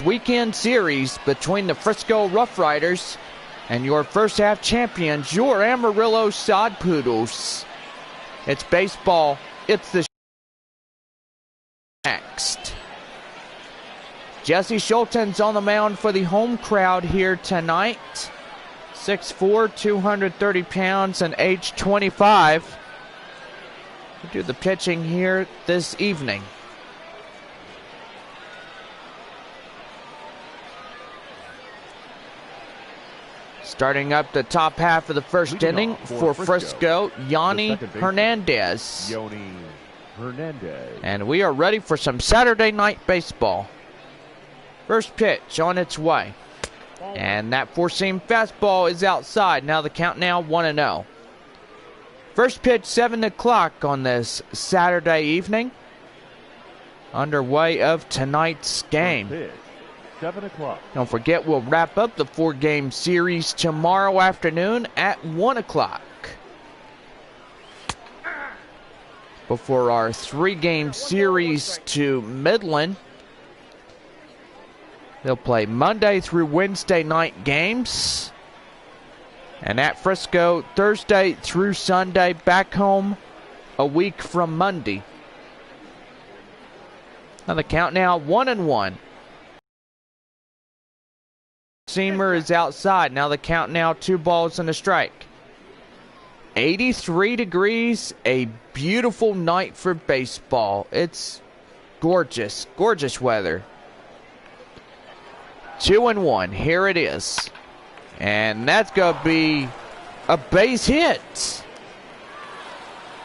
weekend series between the Frisco RoughRiders and your first half champions, your Amarillo Sod Poodles. It's baseball. It's the next. Jesse Schulten's on the mound for the home crowd here tonight. 6'4", 230 pounds, and age 25. We do the pitching here this evening. Starting up the top half of the first inning for Frisco, Yanni Hernandez. And we are ready for some Saturday night baseball. First pitch on its way. And that four-seam fastball is outside. Now the count now 1-0. First pitch 7 o'clock on this Saturday evening. Underway of tonight's game. 7 o'clock. Don't forget, we'll wrap up the 4-game series tomorrow afternoon at 1 o'clock. Before our 3-game series to Midland. They'll play Monday through Wednesday night games. And at Frisco, Thursday through Sunday, back home a week from Monday. Now the count now 1-1. Seamer is outside. Now the count now 2 balls and a strike. 83 degrees, a beautiful night for baseball. It's gorgeous, gorgeous weather. 2-1, here it is. And that's going to be a base hit.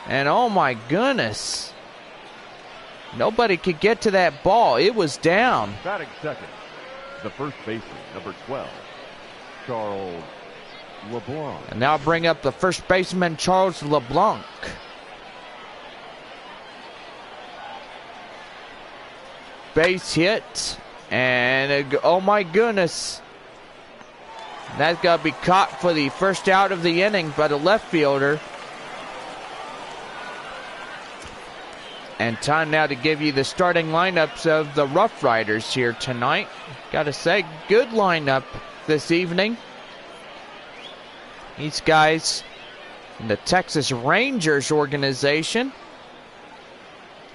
And oh my goodness. Nobody could get to that ball. It was down. Batting second, the first baseman, number 12, Charles LeBlanc. And now bring up the first baseman, Charles LeBlanc. Base hit. And oh my goodness. That's got to be caught for the first out of the inning by the left fielder. And time now to give you the starting lineups of the RoughRiders here tonight. Got to say, good lineup this evening. These guys in the Texas Rangers organization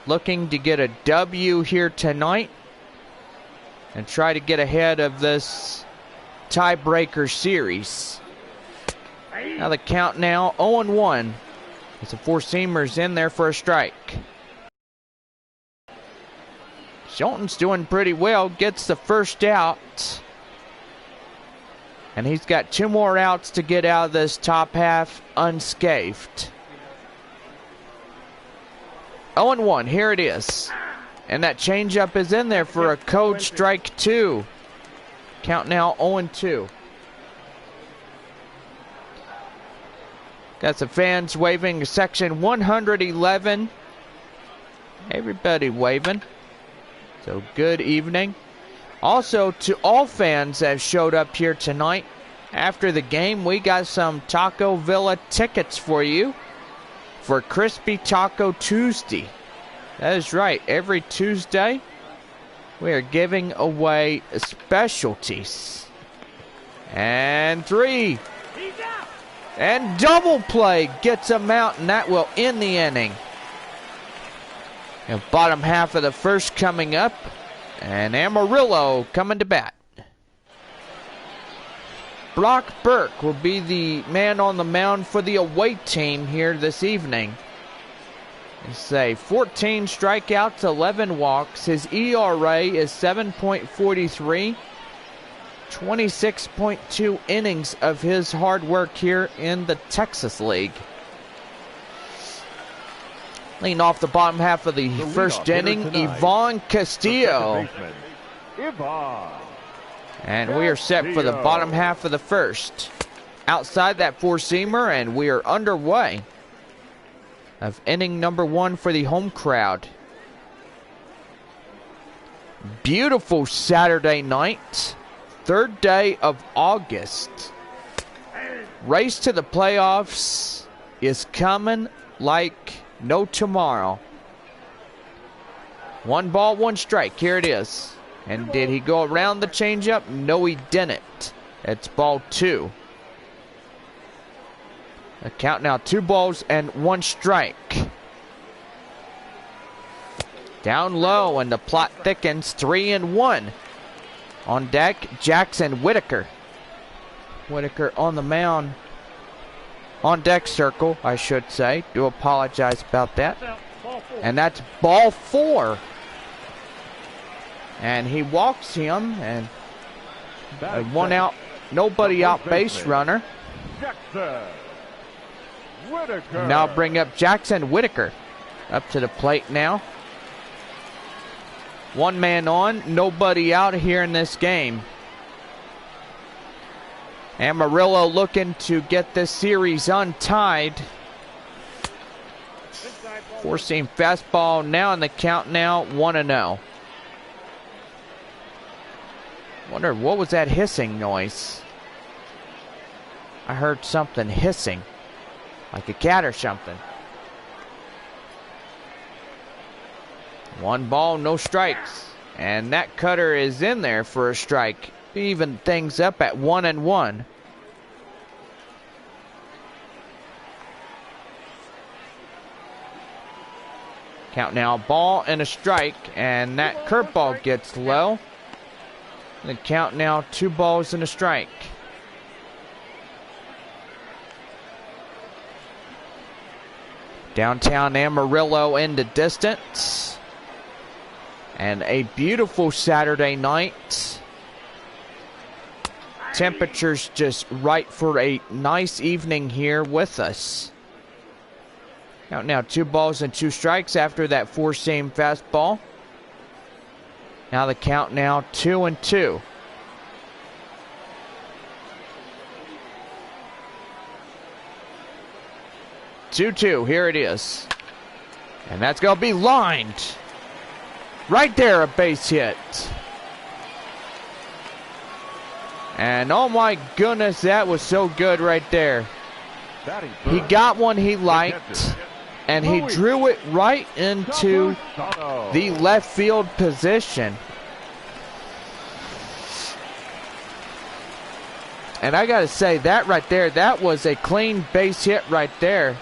looking to get a W here tonight and try to get ahead of this tiebreaker series. Now the count now 0-1. As the four-seamer's in there for a strike. Schulten's doing pretty well. Gets the first out. And he's got 2 more outs to get out of this top half unscathed. 0-1. Here it is. And that changeup is in there for a code strike 2. Count now 0-2. Got some fans waving section 111. Everybody waving. So good evening. Also to all fans that showed up here tonight. After the game, we got some Taco Villa tickets for you for Crispy Taco Tuesday. That is right. Every Tuesday, we are giving away specialties. And 3. And double play gets them out, and that will end the inning. And bottom half of the first coming up. And Amarillo coming to bat. Brock Burke will be the man on the mound for the away team here this evening. It's a 14 strikeouts, 11 walks. His ERA is 7.43. 26.2 innings of his hard work here in the Texas League. Leading off the bottom half of the first inning, Ivan Castillo. And we are set for the bottom half of the first. Outside that four-seamer, and we are underway of inning number 1 for the home crowd. Beautiful Saturday night, 3rd day of August. Race to the playoffs is coming like no tomorrow. 1 ball, 1 strike. Here it is. And did he go around the changeup? No, he didn't. It's ball 2. The count now 2 balls and 1 strike. Down low, and the plot thickens. 3-1. On deck, Jackson Whitaker. Whitaker on the mound. On deck circle, I should say. Do apologize about that. And that's ball 4. And he walks him, and a 1 out, nobody out base runner. Now bring up Jackson Whitaker up to the plate now. 1 man on, nobody out here in this game. Amarillo looking to get this series untied. 4-seam fastball now in the count now, 1-0. Wonder what was that hissing noise? I heard something hissing, like a cat or something. 1 ball, no strikes. And that cutter is in there for a strike. Even things up at 1-1. Count now, ball and a strike. And that curveball gets low. The count now 2 balls and a strike. Downtown Amarillo in the distance. And a beautiful Saturday night. Temperatures just right for a nice evening here with us. Count now 2 balls and 2 strikes after that 4-seam fastball. Now the count now 2-2. Here it is. And that's going to be lined. Right there, a base hit. And oh my goodness, that was so good right there. He got one he liked. And he drew it right into the left field position. And I got to say, that right there, that was a clean base hit right there.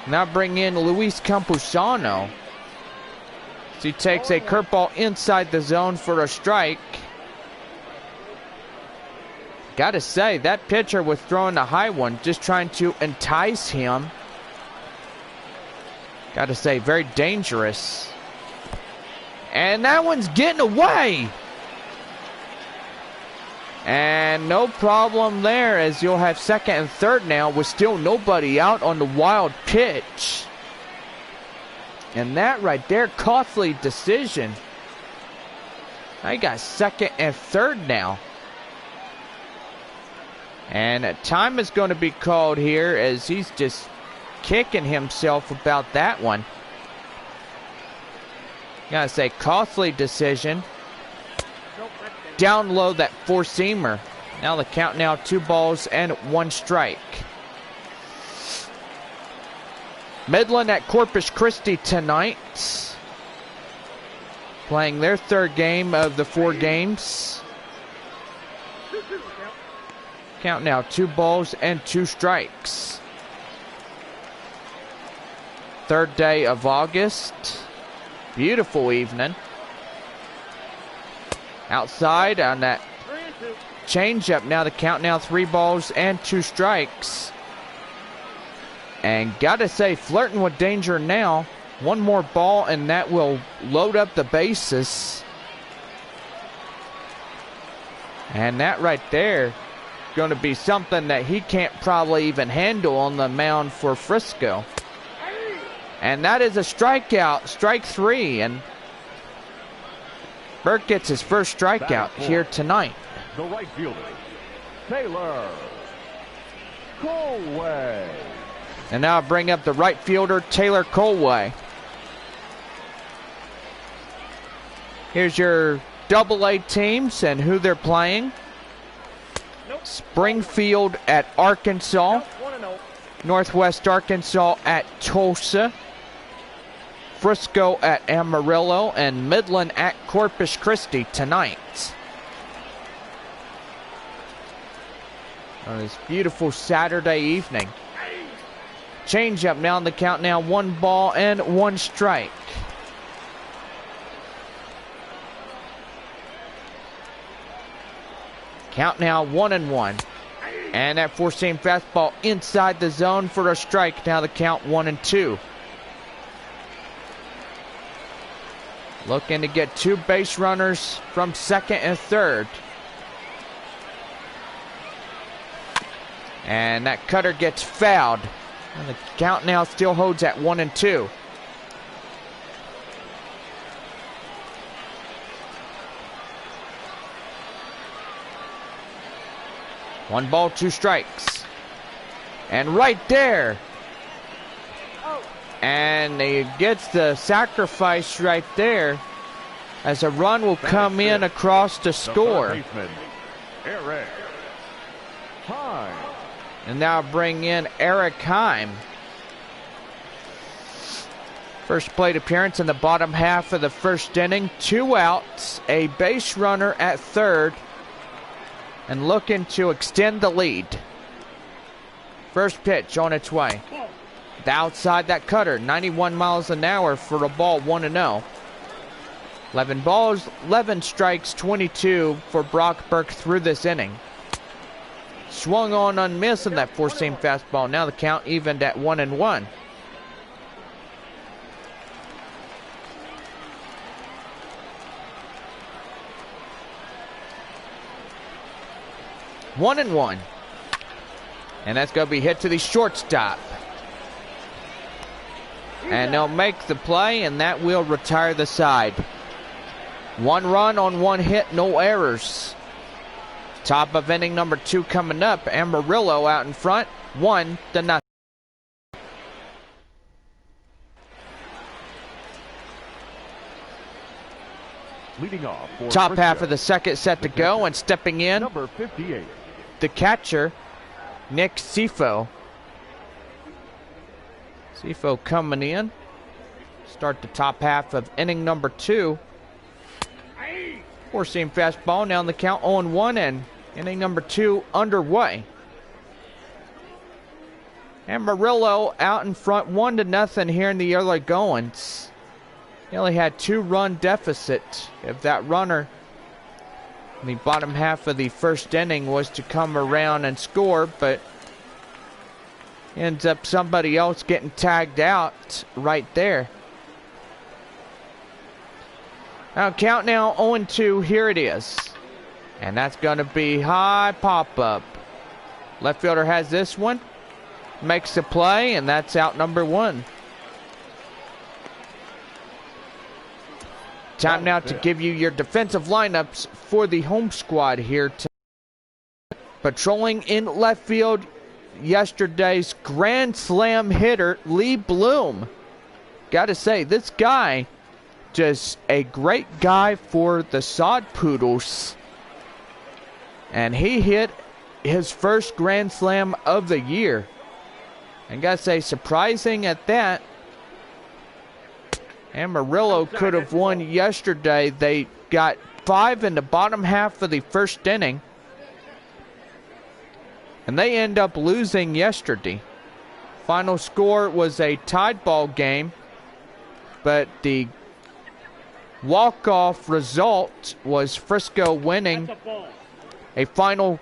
Now bring in Luis Campusano. So he takes a curveball inside the zone for a strike. Got to say, that pitcher was throwing a high one, just trying to entice him. Got to say, very dangerous. And that one's getting away. And no problem there, as you'll have second and third now with still nobody out on the wild pitch. And that right there, costly decision. I got second and third now. And a time is going to be called here, as he's just kicking himself about that one. Gotta say, costly decision. Down low, that 4-seamer. Now the count now 2 balls and 1 strike. Midland at Corpus Christi tonight. Playing their 3rd game of the 4 games. Count now 2 balls and 2 strikes. 3rd day of August. Beautiful evening. Outside on that changeup. Now the count now 3 balls and 2 strikes. And gotta say, flirting with danger now. 1 more ball and that will load up the bases. And that right there going to be something that he can't probably even handle on the mound for Frisco. And that is a strikeout, strike 3, and Burke gets his first strikeout here tonight. The right fielder, Taylor Colway. And now I bring up the right fielder, Taylor Colway. Here's your AA teams and who they're playing. Springfield at Arkansas. Northwest Arkansas at Tulsa. Frisco at Amarillo and Midland at Corpus Christi tonight. On this beautiful Saturday evening. Change up now on the count now. 1 ball and 1 strike. Count now 1-1. And that 4-seam fastball inside the zone for a strike. Now the count 1-2. Looking to get 2 base runners from second and third. And that cutter gets fouled. And the count now still holds at 1-2. One ball, 2 strikes. And right there. And he gets the sacrifice right there as a run will come in across to score. And now bring in Eric Heim. First plate appearance in the bottom half of the first inning. 2 outs, a base runner at third, and looking to extend the lead. First pitch on its way. The outside that cutter, 91 miles an hour for a ball, 1-0. 11 balls, 11 strikes, 22 for Brock Burke through this inning. Swung on unmissed in that 4-seam fastball. Now the count evened at 1-1. And that's going to be hit to the shortstop. And they'll make the play, and that will retire the side. 1 run on 1 hit, no errors. Top of inning number 2 coming up. Amarillo out in front, 1-0. Leading off for top Frisco, half of the second set to go, and stepping in, number 58, the catcher, Nick Sifo. Sifo coming in. Start the top half of inning number 2. 4-seam fastball. Now on the count 0-1, and inning number 2 underway. Amarillo out in front 1-0 here in the early goings. He only had 2-run deficit. If that runner in the bottom half of the first inning was to come around and score, but ends up somebody else getting tagged out right there. Now count now 0-2, here it is. And that's going to be high pop-up. Left fielder has this one. Makes the play, and that's out number 1. Time now to give you your defensive lineups for the home squad here tonight. Patrolling in left field, yesterday's grand slam hitter, Lee Bloom. Gotta say, this guy, just a great guy for the Sod Poodles. And he hit his first grand slam of the year. And gotta say, surprising at that. Amarillo could have won yesterday. They got 5 in the bottom half of the first inning. And they end up losing yesterday. Final score was a tied ball game. But the walk-off result was Frisco winning a final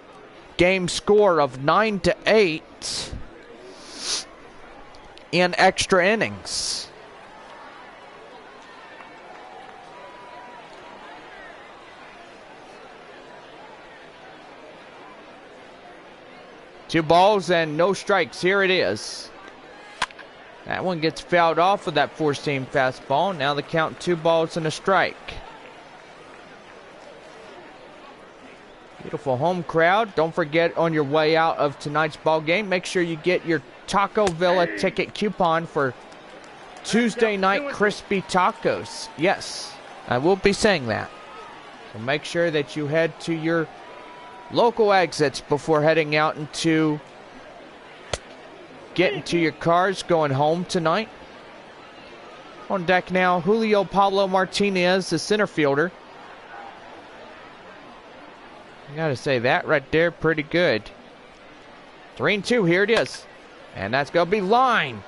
game score of 9-8 in extra innings. Two balls and no strikes. Here it is. That one gets fouled off with that 4-seam fastball. Now the count 2 balls and a strike. Beautiful home crowd. Don't forget, on your way out of tonight's ball game, make sure you get your Taco Villa ticket coupon for Tuesday night crispy tacos. Yes, I will be saying that. So make sure that you head to your local exits before heading out into getting to your cars going home tonight. On deck now, Julio Pablo Martinez, the center fielder. I gotta say, that right there, pretty good. 3-2, here it is. And that's gonna be lined.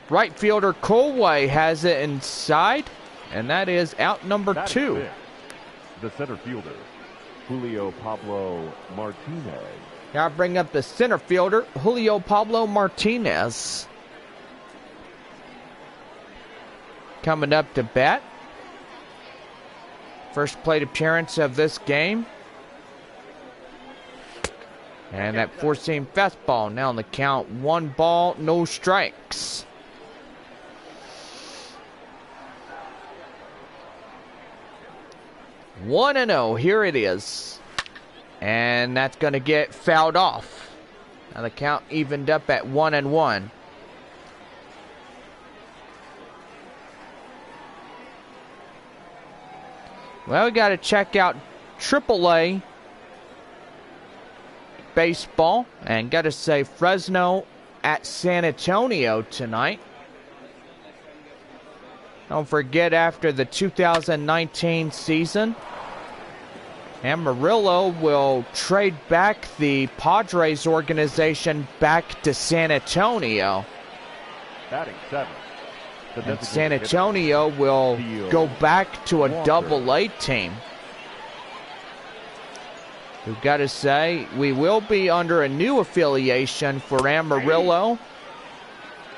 Right fielder Colway has it inside, and that is out number 2. The center fielder, Julio Pablo Martinez. Now bring up the center fielder, Julio Pablo Martinez. Coming up to bat. First plate appearance of this game. And that four-seam fastball. Now on the count, 1 ball, no strikes. One and 0, here it is. And that's going to get fouled off. Now the count evened up at 1-1. Well, we got to check out AAA baseball, and got to say Fresno at San Antonio tonight. Don't forget, after the 2019 season, Amarillo will trade back the Padres organization back to San Antonio. Batting 7. And San Antonio will go back to a Double-A team. We've got to say, we will be under a new affiliation for Amarillo.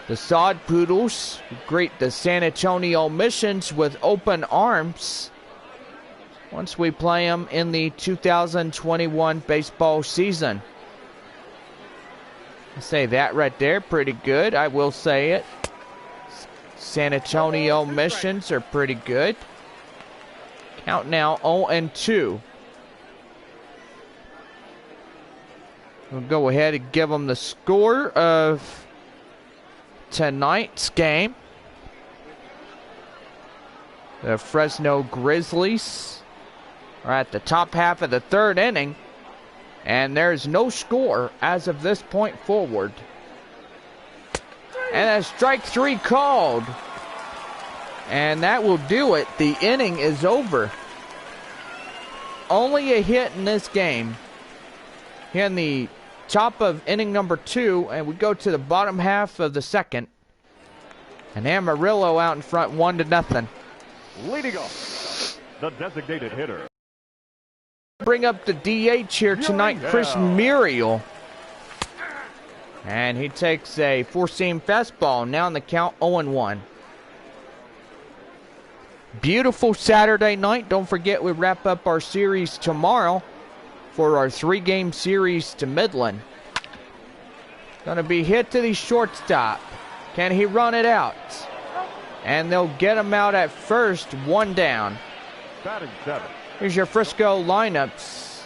The Sod Poodles greet the San Antonio Missions with open arms once we play them in the 2021 baseball season. I say that right there, pretty good. I will say it. San Antonio Missions are pretty good. Count now 0-2. We'll go ahead and give them the score of tonight's game. The Fresno Grizzlies are at the top half of the 3rd inning, and there's no score as of this point forward. And a strike 3 called. And that will do it. The inning is over. Only a hit in this game. Here in the top of inning number 2, and we go to the bottom half of the 2nd. And Amarillo out in front, 1-0. Leading off, the designated hitter. Bring up the DH here tonight, Chris Muriel. And he takes a four-seam fastball. Now on the count, 0-1. Beautiful Saturday night. Don't forget, we wrap up our series tomorrow for our 3-game series to Midland. Gonna be hit to the shortstop. Can he run it out? And they'll get him out at first, 1 down. Batting 7. Here's your Frisco lineups.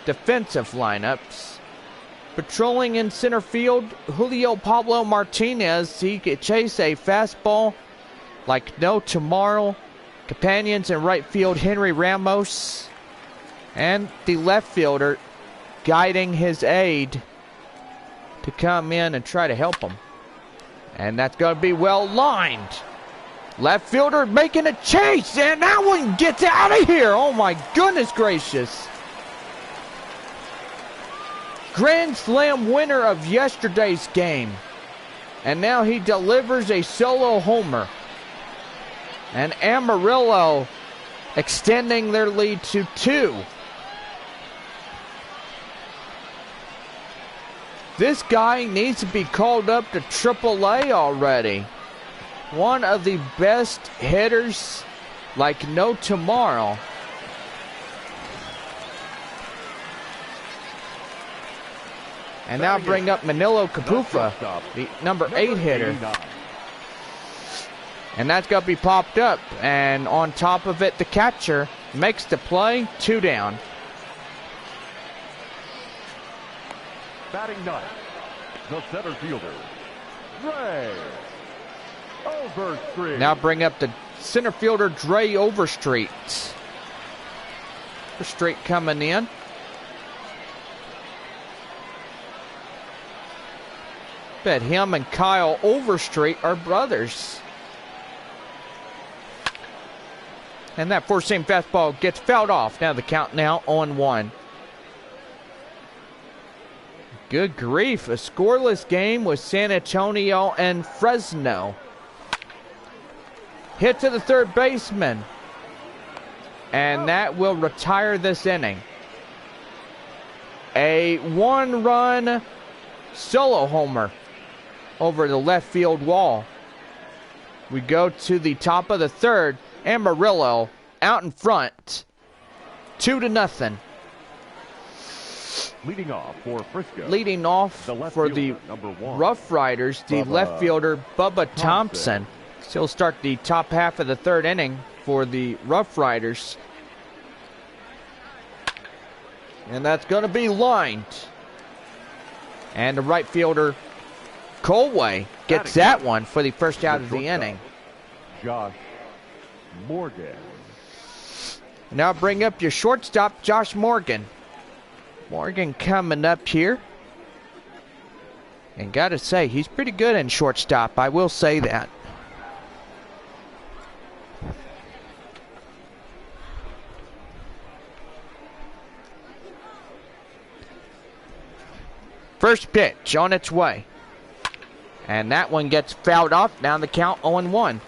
Defensive lineups. Patrolling in center field, Julio Pablo Martinez. He could chase a fastball like no tomorrow. Companions in right field, Henry Ramos. And the left fielder guiding his aide to come in and try to help him. And that's going to be well lined. Left fielder making a chase, and that one gets out of here. Oh my goodness gracious. Grand Slam winner of yesterday's game. And now he delivers a solo homer. And Amarillo extending their lead to 2. This guy needs to be called up to AAA already. One of the best hitters like no tomorrow. And now bring up Manilo Capufa, the number 8 hitter. And that's going to be popped up. And on top of it, the catcher makes the play, 2 down. Batting 9, the center fielder, Dre Overstreet. Now bring up the center fielder, Dre Overstreet. Overstreet coming in. Bet him and Kyle Overstreet are brothers. And that four-seam fastball gets fouled off. Now the count now on 1. Good grief. A scoreless game with San Antonio and Fresno. Hit to the third baseman. And that will retire this inning. A one-run solo homer over the left field wall. We go to the top of the third. Amarillo out in front. 2-0. Leading off for Frisco. Leading off for the RoughRiders, the left fielder Bubba Thompson. He'll start the top half of the third inning for the RoughRiders. And that's going to be lined. And the right fielder Colway gets that one for the first out of the inning. Josh Morgan. Now bring up your shortstop, Josh Morgan. Morgan coming up here. And got to say, he's pretty good in shortstop. I will say that. First pitch on its way. And that one gets fouled off. Down the count 0-1.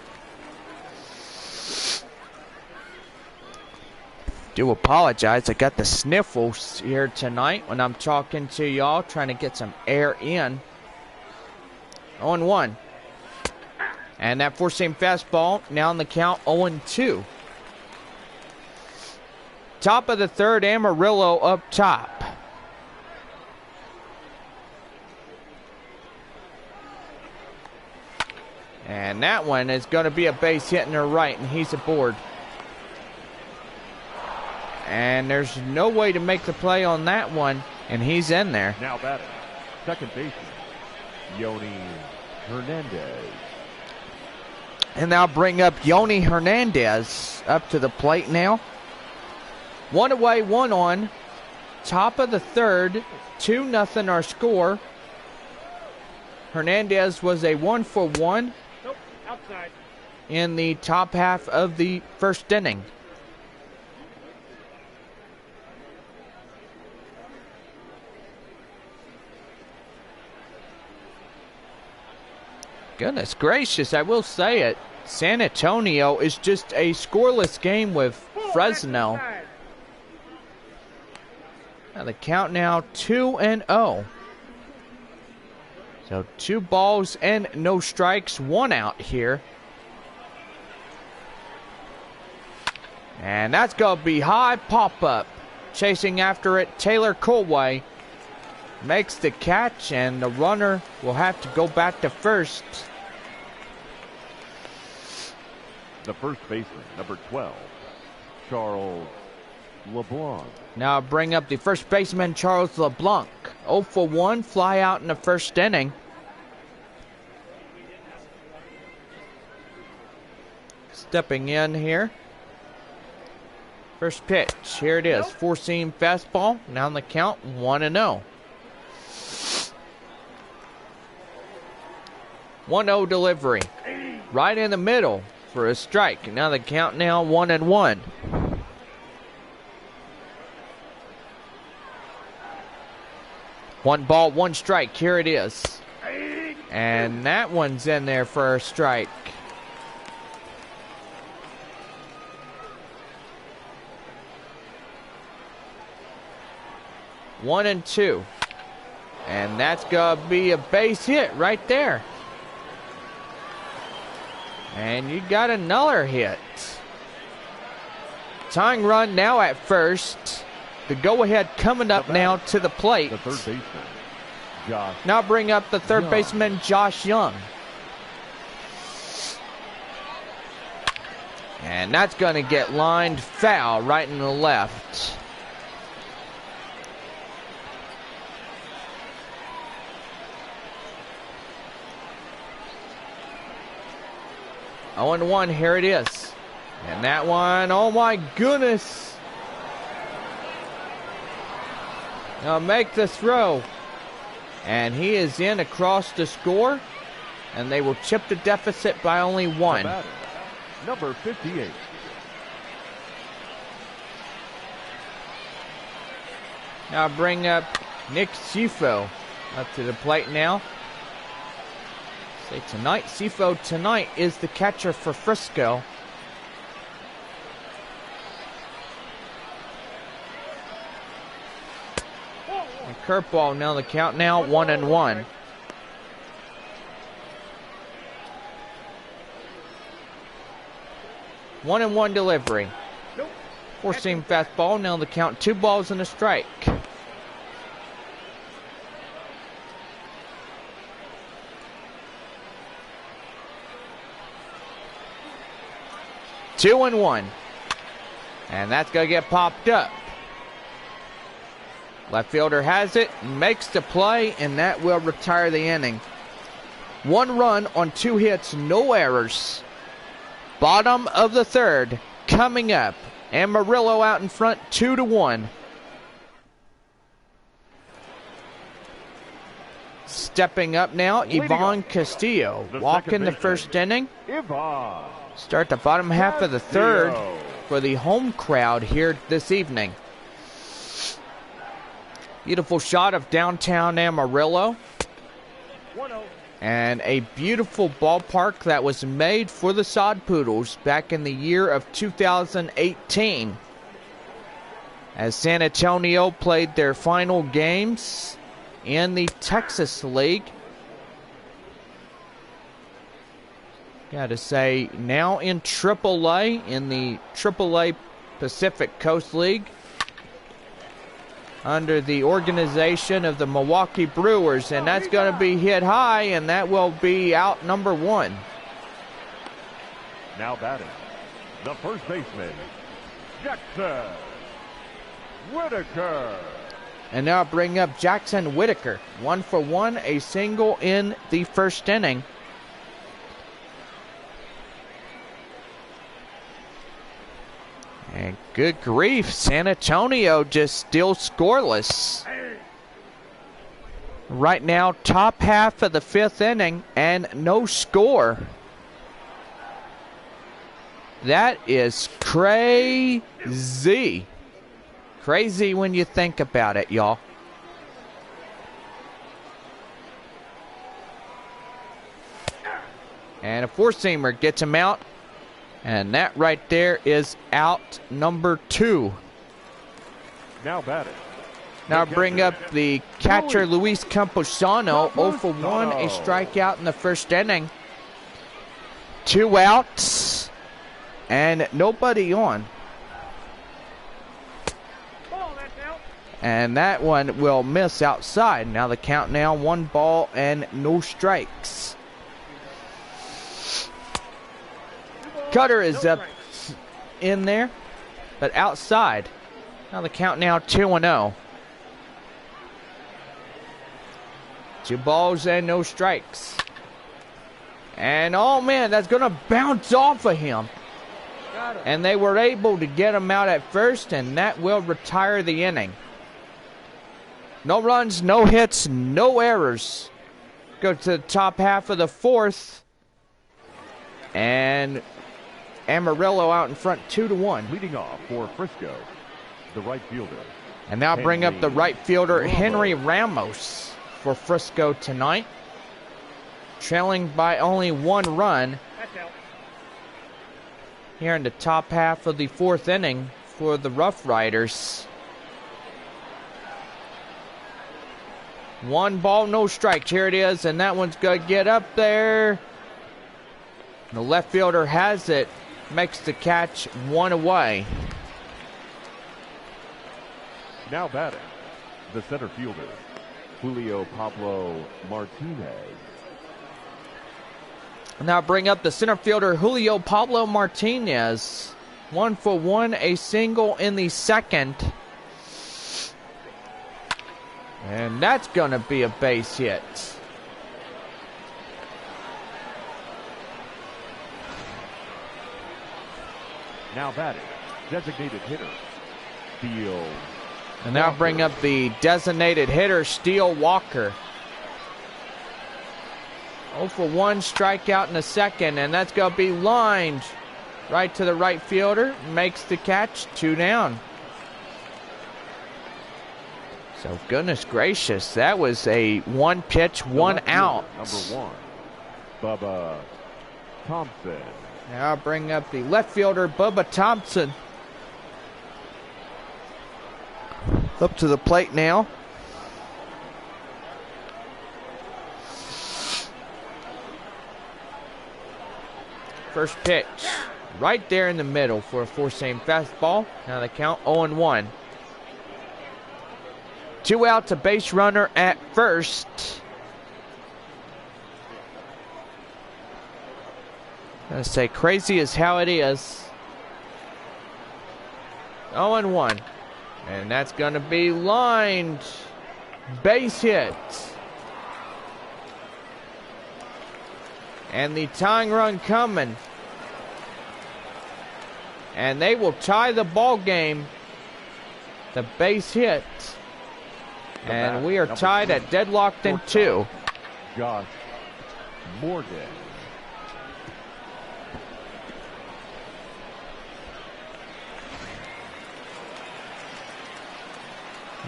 Do apologize. I got the sniffles here tonight when I'm talking to y'all, trying to get some air in. 0-1. And that four-seam fastball now on the count 0-2. Top of the third, Amarillo up top. And that one is going to be a base hit in the right, and he's aboard. And there's no way to make the play on that one, and he's in there. Now batting, second baseman, Yoni Hernandez. And now bring up Yoni Hernandez up to the plate now. 1 away, 1 on. Top of the third, 2-0 our score. Hernandez was a 1-for-1. Nope, outside. In the top half of the first inning. Goodness gracious, I will say it. San Antonio is just a scoreless game with Fresno. Now the count now 2-0. So 2 balls and no strikes, 1 out here. And that's going to be high pop-up. Chasing after it, Taylor Colway makes the catch, and the runner will have to go back to first. The first baseman, number 12, Charles LeBlanc. Now bring up the first baseman, Charles LeBlanc. 0-for-1, fly out in the first inning. Stepping in here. First pitch, here it is. Four-seam fastball. Now on the count, 1-0. 1-0 delivery. Right in the middle for a strike. Now the count now 1-1. One ball, one strike. Here it is. And that one's in there for a strike. One and two. And that's going to be a base hit right there. And you got another hit. Tying run now at first. The go-ahead coming up now to the plate. The third baseman, Josh. Now bring up the third baseman, Josh Young. And that's going to get lined foul right in the left. Oh, and 1, here it is. And that one, oh my goodness. Now make the throw. And he is in across the score. And they will chip the deficit by only 1. Number 58, Now bring up Nick Sifo up to the plate now. Say tonight, Sifo tonight is the catcher for Frisco. And curveball now, the count now 1-1. One and one delivery. Four-seam fastball. Now the count 2 balls and a strike. Two and one. And that's going to get popped up. Left fielder has it, makes the play, and that will retire the inning. 1 run on 2 hits, no errors. Bottom of the 3rd coming up. Amarillo out in front 2-1. Stepping up now, Ivan Castillo. Walk in the 1st inning. Start the bottom half of the 3rd for the home crowd here this evening. Beautiful shot of downtown Amarillo. And a beautiful ballpark that was made for the Sod Poodles back in the year of 2018. As San Antonio played their final games in the Texas League. Gotta say, now in AAA, in the AAA Pacific Coast League, under the organization of the Milwaukee Brewers, and that's going to be hit high, and that will be out number 1. Now batting, the first baseman, Jackson Whitaker. And now bring up Jackson Whitaker. 1 for 1, a single in the 1st inning. And good grief, San Antonio just still scoreless. Right now, top half of the 5th inning and no score. That is crazy. Crazy when you think about it, y'all. And a 4-seamer gets him out. And that right there is out number 2. Now batting. Now bring up the catcher, Luis Camposano. 0 for 1, a strikeout in the 1st inning. 2 outs. And nobody on. And that one will miss outside. Now the count now 1 ball and no strikes. Cutter is up in there, but outside. Now the count now 2-0. 2 balls and no strikes. And oh man, that's going to bounce off of him. And they were able to get him out at first, and that will retire the inning. No runs, no hits, no errors. Go to the top half of the 4th. And Amarillo out in front 2-1. Leading off for Frisco, the right fielder. And now bring up the right fielder, Henry Ramos, for Frisco tonight. Trailing by only 1 run. Here in the top half of the 4th inning for the RoughRiders. 1 ball, no strikes. Here it is, and that one's going to get up there. The left fielder has it. Makes the catch 1 away. Now batting, the center fielder, Julio Pablo Martinez. Now bring up the center fielder, Julio Pablo Martinez. 1 for 1, a single in the 2nd. And that's going to be a base hit. Now batting, designated hitter, Steele. And now bring up the designated hitter, Steele Walker. 0 for 1, strikeout in the 2nd, and that's going to be lined right to the right fielder. Makes the catch, 2 down. So goodness gracious, that was a one pitch, one out. Number 1, Bubba Thompson. Now I'll bring up the left fielder, Bubba Thompson. Up to the plate now. First pitch, right there in the middle for a four-seam fastball. Now the count 0-1. 2 outs, a base runner at first. I'm going to say crazy is how it is. 0-1. And that's going to be lined. Base hit. And the tying run coming. And they will tie the ball game. The base hit. And we are tied at deadlocked in 2. Josh Morgan.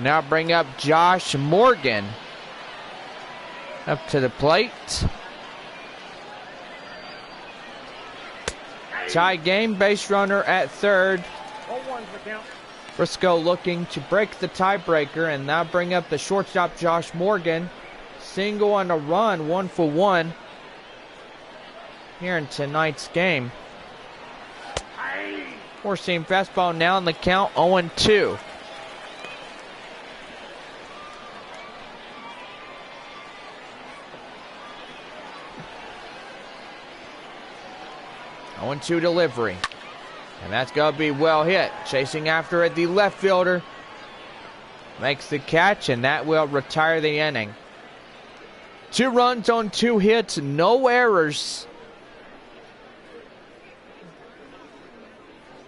Now bring up Josh Morgan. Up to the plate. Tie game, base runner at third. Frisco looking to break the tiebreaker and now bring up the shortstop Josh Morgan. Single on a run, 1 for 1 here in tonight's game. Four-seam fastball now in the count, 0-2. Two delivery. And that's going to be well hit. Chasing after it, the left fielder makes the catch, and that will retire the inning. 2 runs on 2 hits, no errors.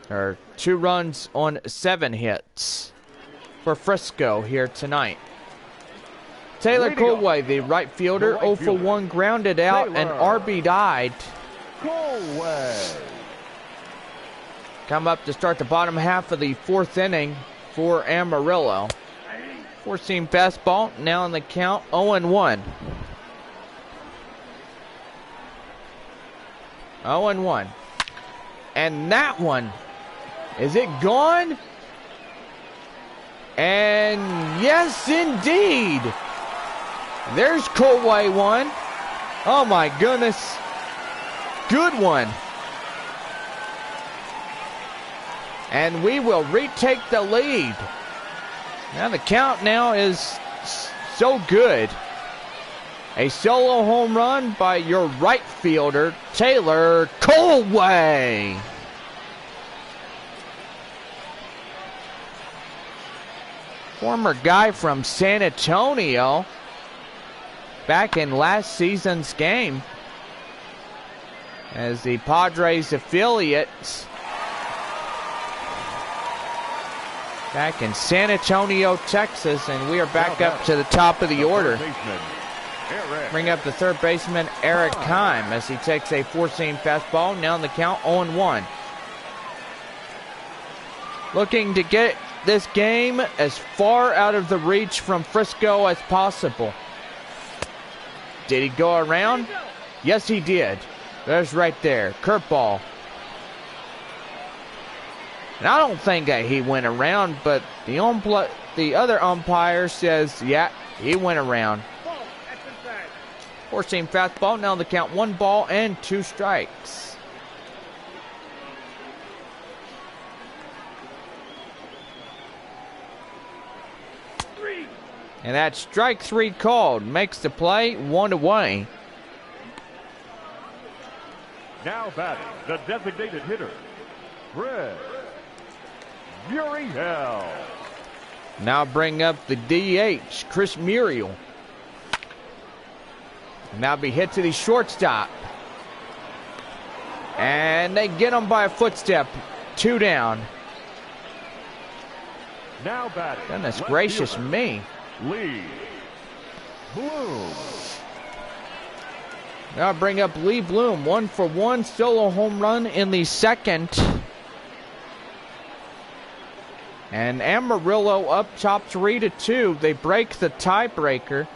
Or 2 runs on 7 hits for Frisco here tonight. Taylor Colway, the right fielder, 0 for 1, grounded out and RBI'd. Colway. Come up to start the bottom half of the 4th inning for Amarillo. Four-seam fastball, now in the count, 0-1. 0-1. And that one, is it gone? And yes, indeed. There's Colway one. Oh my goodness. Good one. And we will retake the lead. Now the count now is so good. A solo home run by your right fielder, Taylor Colway. Former guy from San Antonio. Back in last season's game. As the Padres affiliate. Back in San Antonio, Texas, and we are back up to the top of the order. Bring up the third baseman, Eric Kime, as he takes a four-seam fastball. Now in the count, 0-1. Looking to get this game as far out of the reach from Frisco as possible. Did he go around? Yes, he did. There's right there. Curveball. And I don't think that he went around, but the other umpire says, yeah, he went around. Four-seam fastball. Now the count, 1 ball and 2 strikes. And that strike 3 called. Makes the play 1 away. Now batting, the designated hitter, Fred Muriel. Now bring up the DH, Chris Muriel. Now be hit to the shortstop. And they get him by a footstep. 2 down. Now batting. Goodness gracious me. Lee Bloom. Now bring up Lee Bloom. 1 for 1 solo home run in the second. And Amarillo up top 3-2. They break the tiebreaker.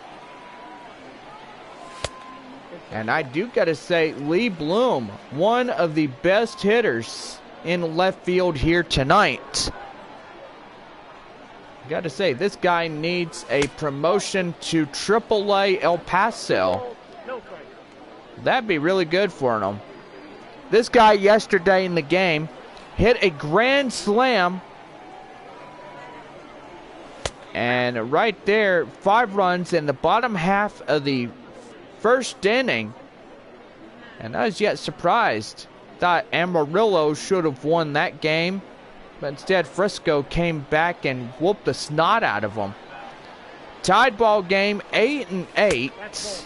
And I do got to say, Lee Bloom, one of the best hitters in left field here tonight. Got to say, this guy needs a promotion to AAA El Paso. That'd be really good for him. This guy yesterday in the game hit a grand slam. And right there, 5 runs in the bottom half of the first inning. And I was yet surprised. Thought Amarillo should have won that game. But instead, Frisco came back and whooped the snot out of them. Tied ball game, 8-8.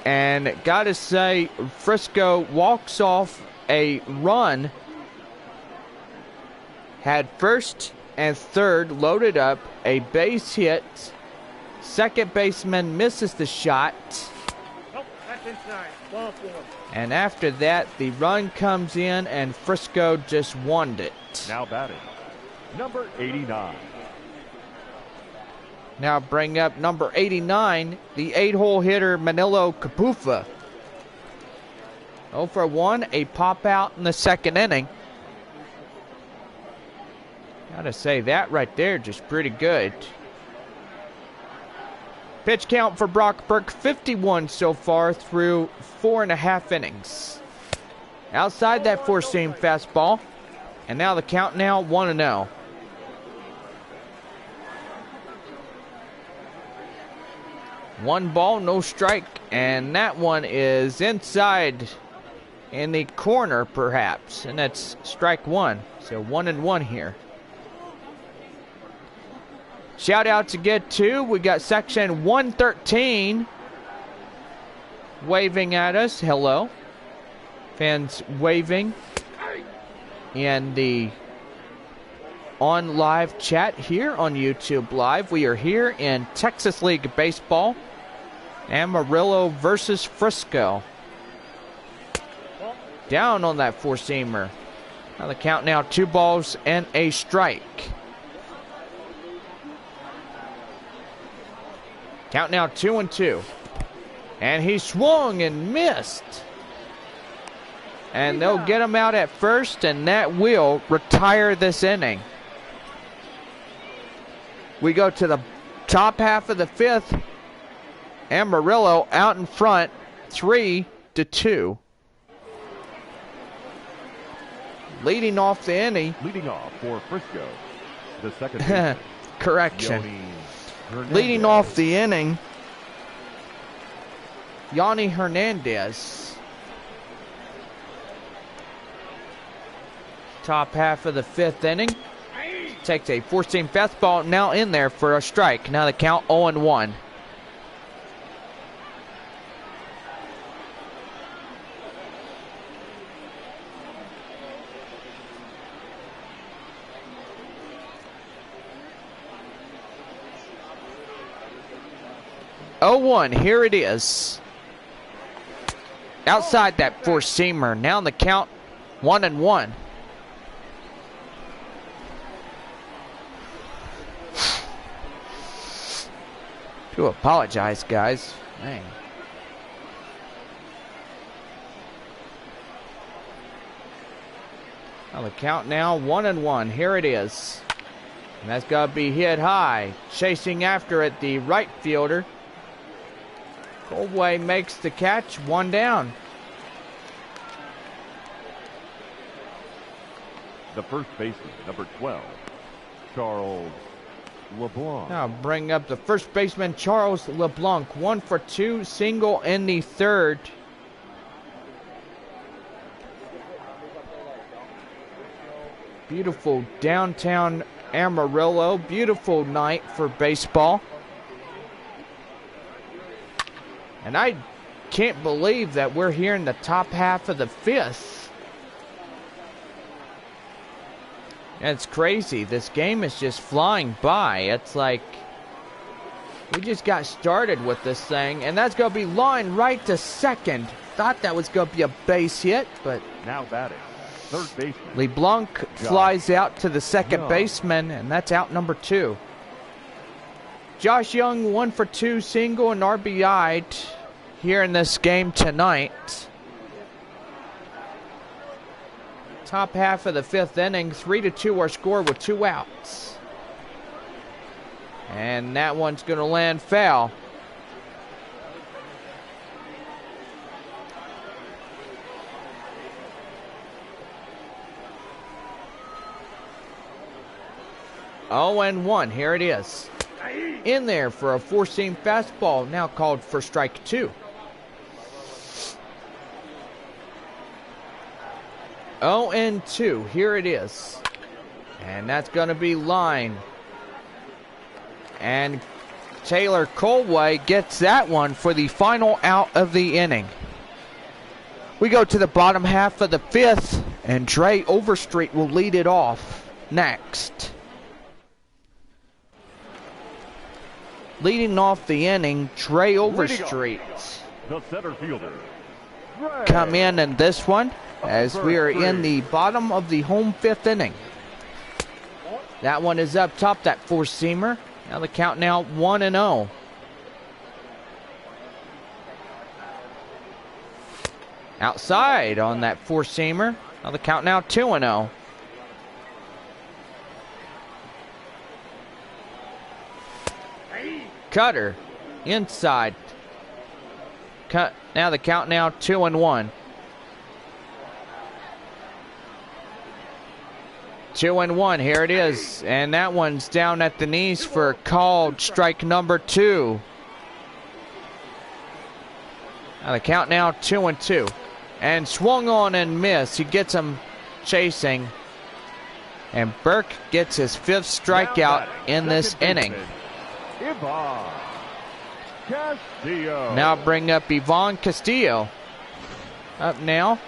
And gotta say, Frisco walks off a run. Had first and third loaded up, a base hit. Second baseman misses the shot. Nope, that's inside. Ball 4. And after that, the run comes in and Frisco just won it. Now batting, number 89. Now bring up number 89, the 8-hole hitter Manilo Capufa. 0 for 1, a pop out in the second inning. Gotta say, that right there just pretty good. Pitch count for Brock Burke, 51 so far through 4.5 innings. Outside that four-seam fastball. And now the count now 1-0. One ball, no strike. And that one is inside in the corner perhaps. And that's strike 1. So 1-1 here. Shout out to get to. We got section 113 waving at us. Hello. Fans waving in the on live chat here on YouTube Live. We are here in Texas League Baseball. Amarillo versus Frisco. Down on that four-seamer. Now the count now 2 balls and a strike. Count now 2-2. And he swung and missed. And they'll get him out at first, and that will retire this inning. We go to the top half of the 5th. Amarillo out in front, 3-2. Leading off the inning. Leading off for Frisco, the second baseman. Correction. Leading off the inning, Yanni Hernandez. Top half of the 5th inning. Takes a four-seam fastball now in there for a strike. Now the count 0-1. Here it is. Outside that four-seamer. Now the count 1-1. Do apologize, guys. Dang. Now the count now 1-1. Here it is. And that's got to be hit high. Chasing after it, the right fielder. Goldway makes the catch, 1 down. The first baseman, number 12, Charles LeBlanc. Now bring up the first baseman, Charles LeBlanc. 1 for 2, single in the 3rd. Beautiful downtown Amarillo. Beautiful night for baseball. And I can't believe that we're here in the top half of the 5th. It's crazy. This game is just flying by. It's like we just got started with this thing. And that's going to be line right to second. Thought that was going to be a base hit, but now batting, third baseman. LeBlanc flies out to the second baseman, and that's out number 2. Josh Young, 1 for 2, single and RBI'd here in this game tonight. Top half of the 5th inning, 3-2 our score with 2 outs. And that one's going to land foul. Oh, and 1. Here it is. In there for a 4-seam fastball, now called for strike 2. Oh, and 2. Here it is. And that's going to be line. And Taylor Colway gets that one for the final out of the inning. We go to the bottom half of the 5th, and Dre Overstreet will lead it off next. Leading off the inning, Dre Overstreet. The center fielder. Come in this one as we are in the bottom of the home 5th inning. That one is up top, that 4-seamer. Now the count now 1-0. Outside on that 4-seamer. Now the count now 2-0. Cutter inside. Cut. Now the count now 2-1. 2-1. Here it is, and that one's down at the knees for called strike number 2. Now the count now 2-2, and swung on and missed. He gets him chasing, and Burke gets his 5th strikeout in this inning. Ivan Castillo. Now bring up Ivan Castillo. Up now.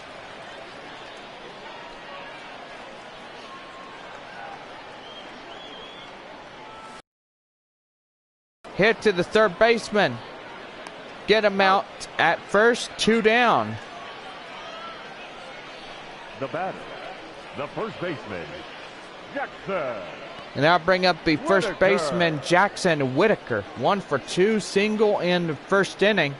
Hit to the third baseman. Get him out at first, 2 down. The batter, the first baseman, Jackson. And now bring up the first baseman, Jackson Whitaker. 1 for 2, single in the first inning.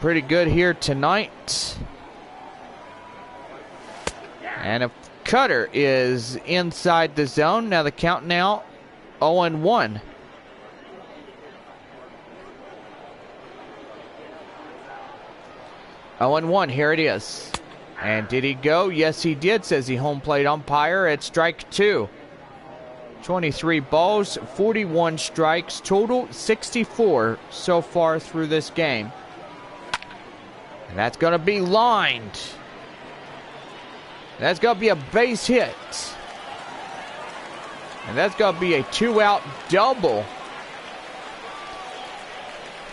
Pretty good here tonight. And a cutter is inside the zone. Now the count now 0-1. Oh, and 1. Here it is. And did he go? Yes, he did, says the home plate umpire. It's strike 2. 23 balls, 41 strikes, total 64 so far through this game. And that's going to be lined. That's going to be a base hit. And that's going to be a 2-out double.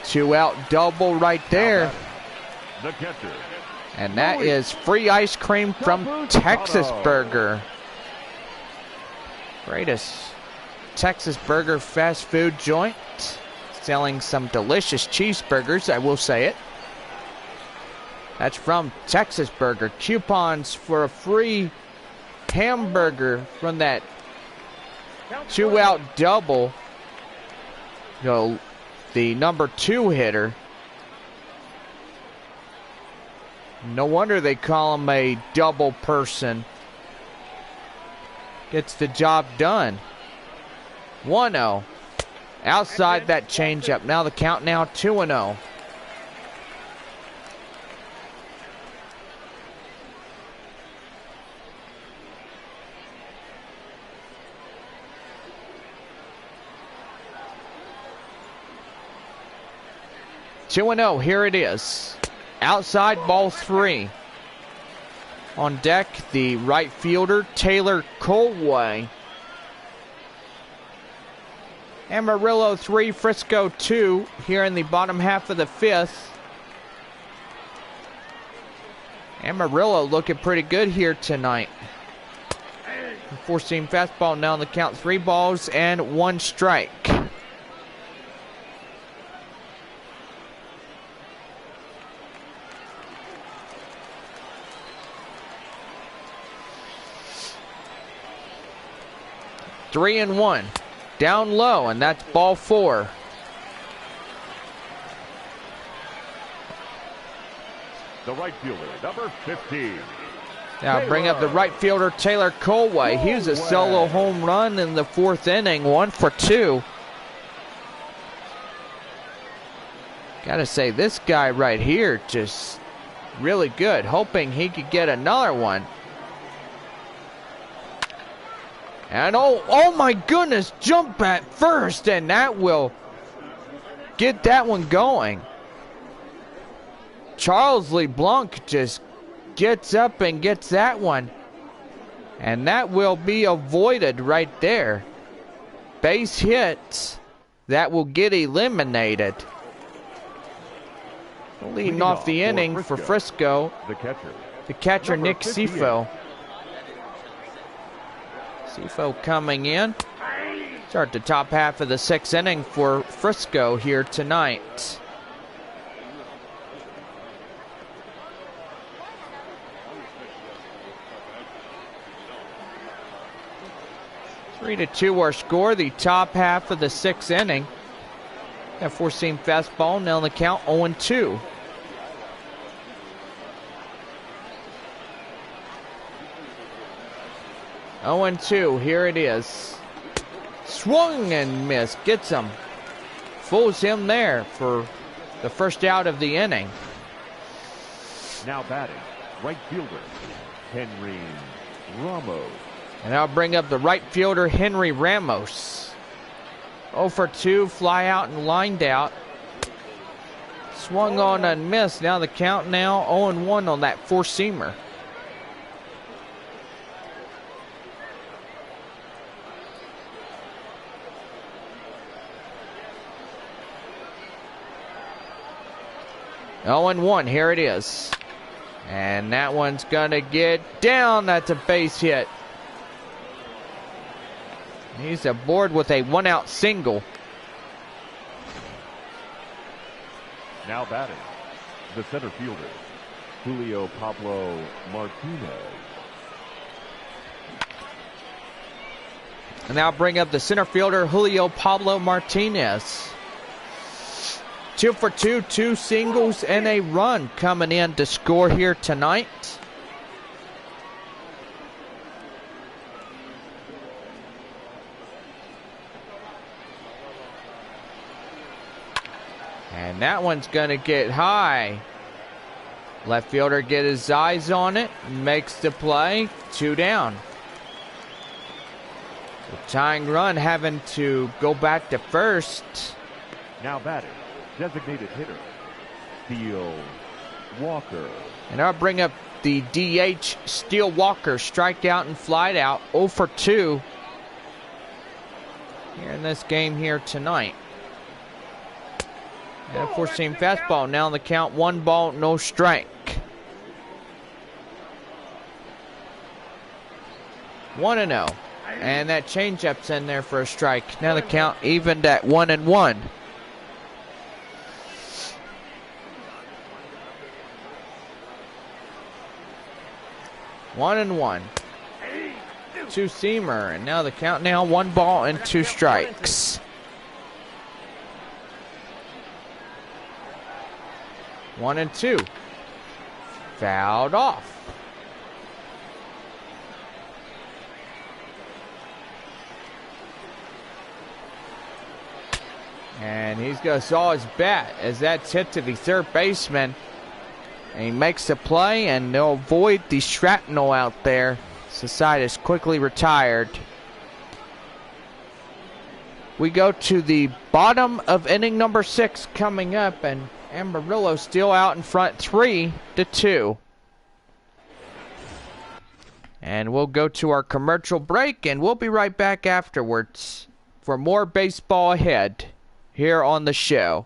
2-out double right there. The catcher. And that is free ice cream from Texas Burger. Greatest Texas Burger fast food joint. Selling some delicious cheeseburgers, I will say it. That's from Texas Burger. Coupons for a free hamburger from that 2-out double. Go the number 2 hitter. No wonder they call him a double person. Gets the job done. 1-0. Outside that changeup. Now the count now 2-0. Here it is. Outside ball 3. On deck, the right fielder, Taylor Colway. Amarillo 3, Frisco 2 here in the bottom half of the 5th. Amarillo looking pretty good here tonight. 4-seam fastball now on the count, 3 balls and 1 strike. 3-1. Down low, and that's ball 4. The right fielder, number 15. Now bring up the right fielder, Taylor Colway. He was a solo home run in the 4th inning, 1 for 2. Gotta say, this guy right here just really good. Hoping he could get another one. And oh my goodness, jump at first, and that will get that one going. Charles LeBlanc just gets up and gets that one. And that will be avoided right there. Base hits, that will get eliminated. Leading off the inning for Frisco, the catcher Nick Sifo. Sifo coming in. Start the top half of the 6th inning for Frisco here tonight. Three to 2 our score, the top half of the 6th inning. That 4-seam fastball, now in the count 0-2. Oh, and 2, here it is. Swung and missed, gets him. Fools him there for the first out of the inning. Now batting, right fielder, Henry Ramos. And I'll bring up the right fielder, Henry Ramos. 0 for 2, fly out and lined out. Swung on and missed. Now the count now 0-1 on that 4-seamer. Oh, and 1, here it is. And that one's gonna get down. That's a base hit. He's aboard with a 1-out single. Now batting, the center fielder, Julio Pablo Martinez. And now bring up the center fielder, Julio Pablo Martinez. 2 for 2, 2 singles and a run coming in to score here tonight. And that one's going to get high. Left fielder get his eyes on it, makes the play, 2 down. The tying run having to go back to first. Now batting, designated hitter, Steele Walker. And I'll bring up the DH, Steele Walker, strikeout and flied out, 0 for 2 here in this game here tonight. And a 4-seam fastball, now on the count, 1 ball, no strike. 1-0. And that changeup's in there for a strike. Now the count evened at 1-1. One and 1. 2-seamer, and now the count now 1 ball and 2 strikes. 1-2. Fouled off. And he's going to saw his bat as that's hit to the third baseman. And he makes the play, and they'll avoid the shrapnel out there. The side is quickly retired. We go to the bottom of inning number 6 coming up, and Amarillo still out in front 3-2. And we'll go to our commercial break, and we'll be right back afterwards for more baseball ahead here on the show.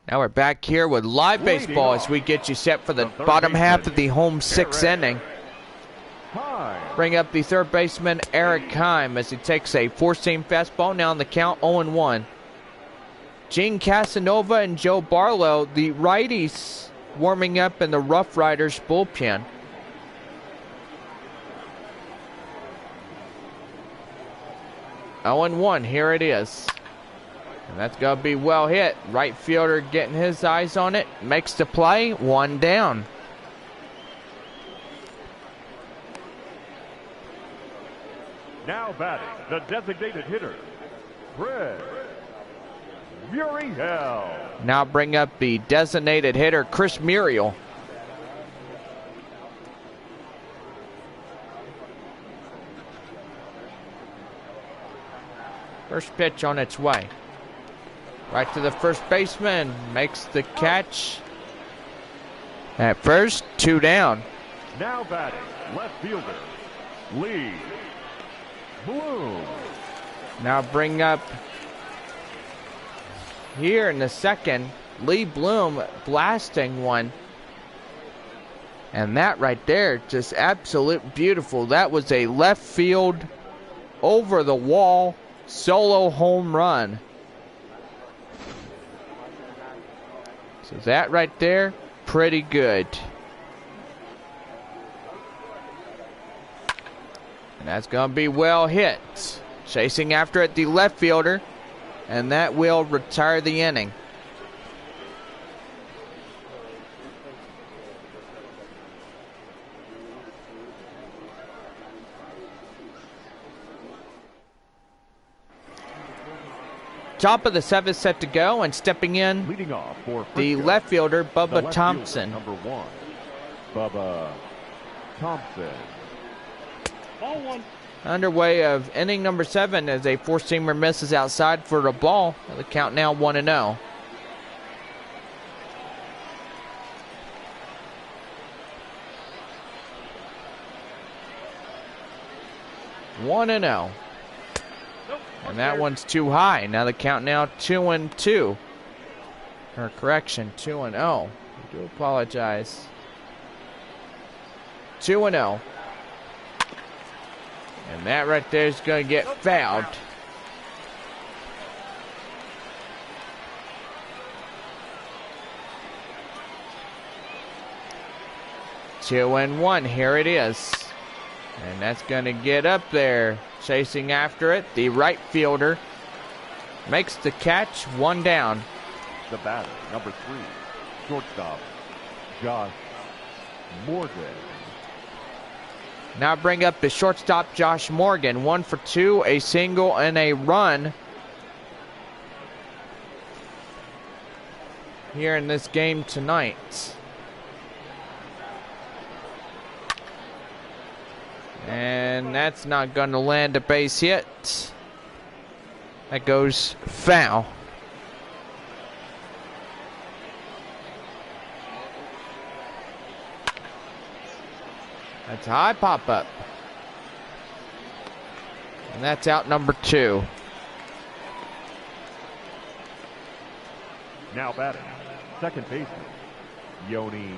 Now we're back here with live baseball as we get you set for the bottom half of the home sixth inning. Bring up the third baseman, Eric Heim, as he takes a four-seam fastball. Now on the count, 0-1. Gene Casanova and Joe Barlow, the righties, warming up in the RoughRiders bullpen. Oh, 0-1, here it is. And that's going to be well hit. Right fielder getting his eyes on it. Makes the play. One down. Now batting, the designated hitter, Chris Muriel. Now bring up the designated hitter, Chris Muriel. First pitch on its way. Right to the first baseman. Makes the catch. At first, 2 down. Now batting, left fielder, Lee Bloom. Now bring up here in the second, Lee Bloom blasting one. And that right there, just absolute beautiful. That was a left field, over the wall, solo home run. So that right there, pretty good. And that's going to be well hit. Chasing after it, the left fielder. And that will retire the inning. Top of the seventh set to go, and stepping in, Leading off for the Frisco, left fielder, the Bubba left Thompson. fielder, number 1, Bubba Thompson. Ball 1. Underway of inning number 7 as a four-seamer misses outside for a ball. The count now 1-0. And that one's too high. Now the count now 2-2. Or correction, 2-0. I do apologize. 2-0. And that right there is going to get fouled. Two and one, here it is. And that's going to get up there. Chasing after it, the right fielder makes the catch, one down. The batter, number 3, shortstop, Josh Morgan. Now bring up the shortstop, Josh Morgan. 1 for 2, a single and a run here in this game tonight. And that's not going to land a base hit. That goes foul. That's a high pop-up. And that's out number 2. Now batting, second baseman, Yoni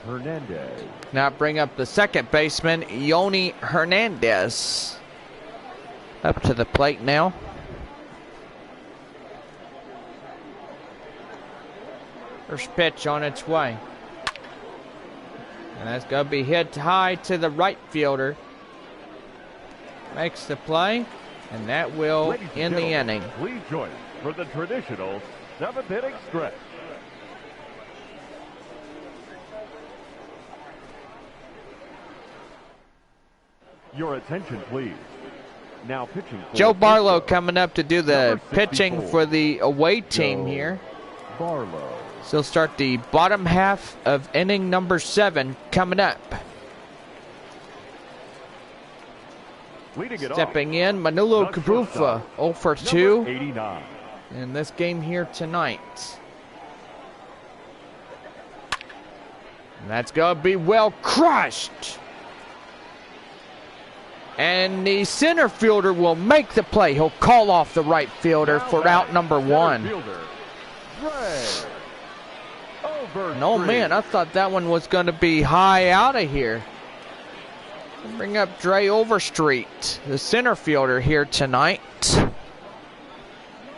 Hernandez. Now bring up the second baseman, Yoni Hernandez. Up to the plate now. First pitch on its way. And that's going to be hit high to the right fielder. Makes the play, and that will end the inning. Please join us for the traditional 7th inning stretch. Your attention, please. Now pitching for Joe Barlow Frisco, coming up to do the pitching for the away team here. Barlow. So he'll start the bottom half of inning number 7 coming up. Leading it Stepping in, Manolo the Cabufa, shortstop, 0 for number 2 89. in this game here tonight. And that's going to be well crushed. And the center fielder will make the play. He'll call off the right fielder Now for out number center 1. Fielder, Ray Over. And oh man, I thought that one was going to be high out of here. Bring up Dre Overstreet, the center fielder here tonight.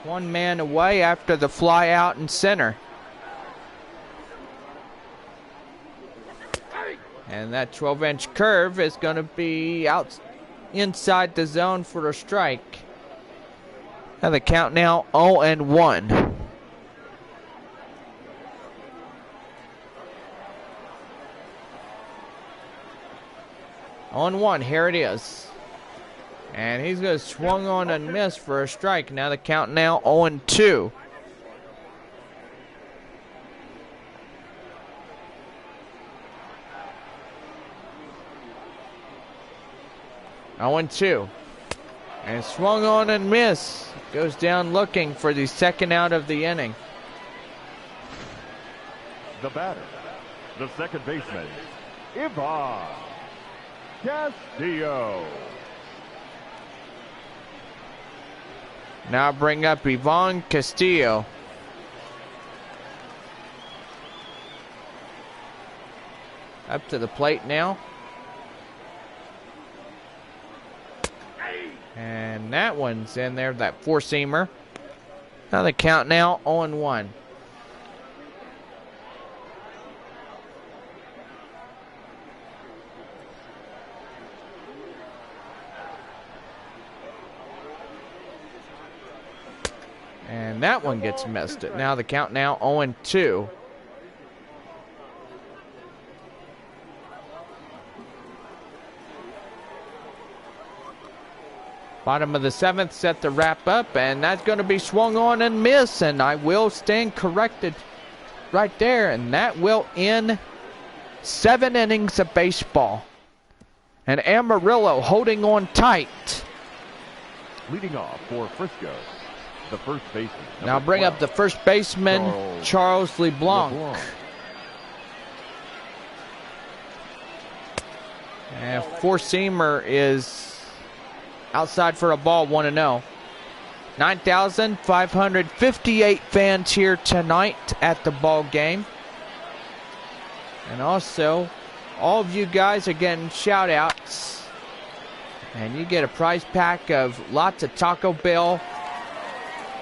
One man away after the fly out in center. And that 12-inch curve is going to be out inside the zone for a strike. Now the count now 0-1. 0-1, here it is. And he's going to swung on and miss for a strike. Now the count now 0-2. And swung on and miss. Goes down looking for the second out of the inning. The batter, the second baseman, Ivan Castillo. Now bring up Ivan Castillo. Up to the plate now. And that one's in there, that four-seamer. Now the count now 0-1. And that one gets missed. Now the count now 0-2. Bottom of the seventh, set to wrap up, and that's going to be swung on and miss, and I will stand corrected right there, and that will end 7 innings of baseball. And Amarillo holding on tight. Leading off for Frisco, the first baseman. Now bring 12, up the first baseman, Charles LeBlanc. And four-seamer is outside for a ball, 1-0. 9,558 fans here tonight at the ball game. And also, all of you guys are getting shout outs. And you get a prize pack of lots of Taco Bell.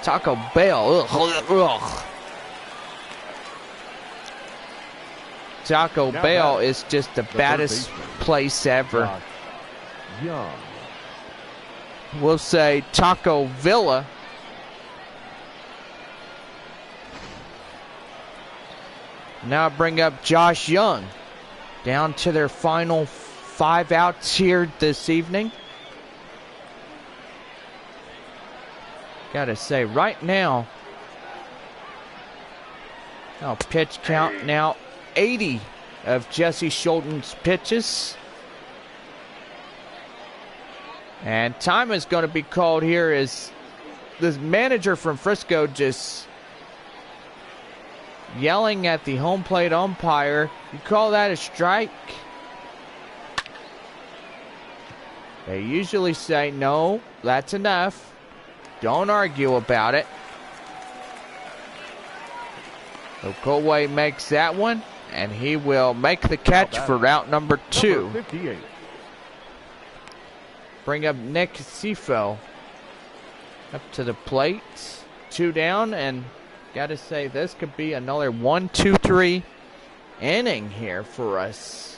Taco Bell. Ugh. Taco Bell is just the baddest place ever. Young. We'll say Taco Villa. Now bring up Josh Young. Down to their final 5 outs here this evening. Gotta say, right now, pitch count now 80 of Jesse Schulten's pitches. And time is going to be called here as the manager from Frisco just yelling at the home plate umpire. You call that a strike? They usually say, no, that's enough. Don't argue about it. Okoye makes that one, and he will make the catch for route number 2. Number 58. Bring up Nick Sifo up to the plate. 2 down, and gotta say this could be another 1-2-3 inning here for us.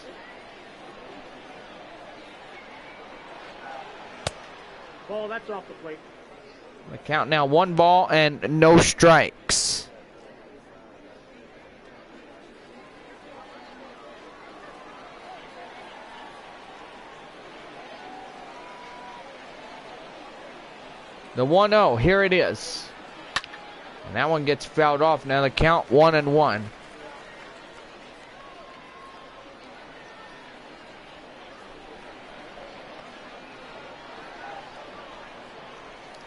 Ball, that's off the plate. The count now 1 ball and no strikes. The 1-0, here it is. And that one gets fouled off. Now the count 1-1.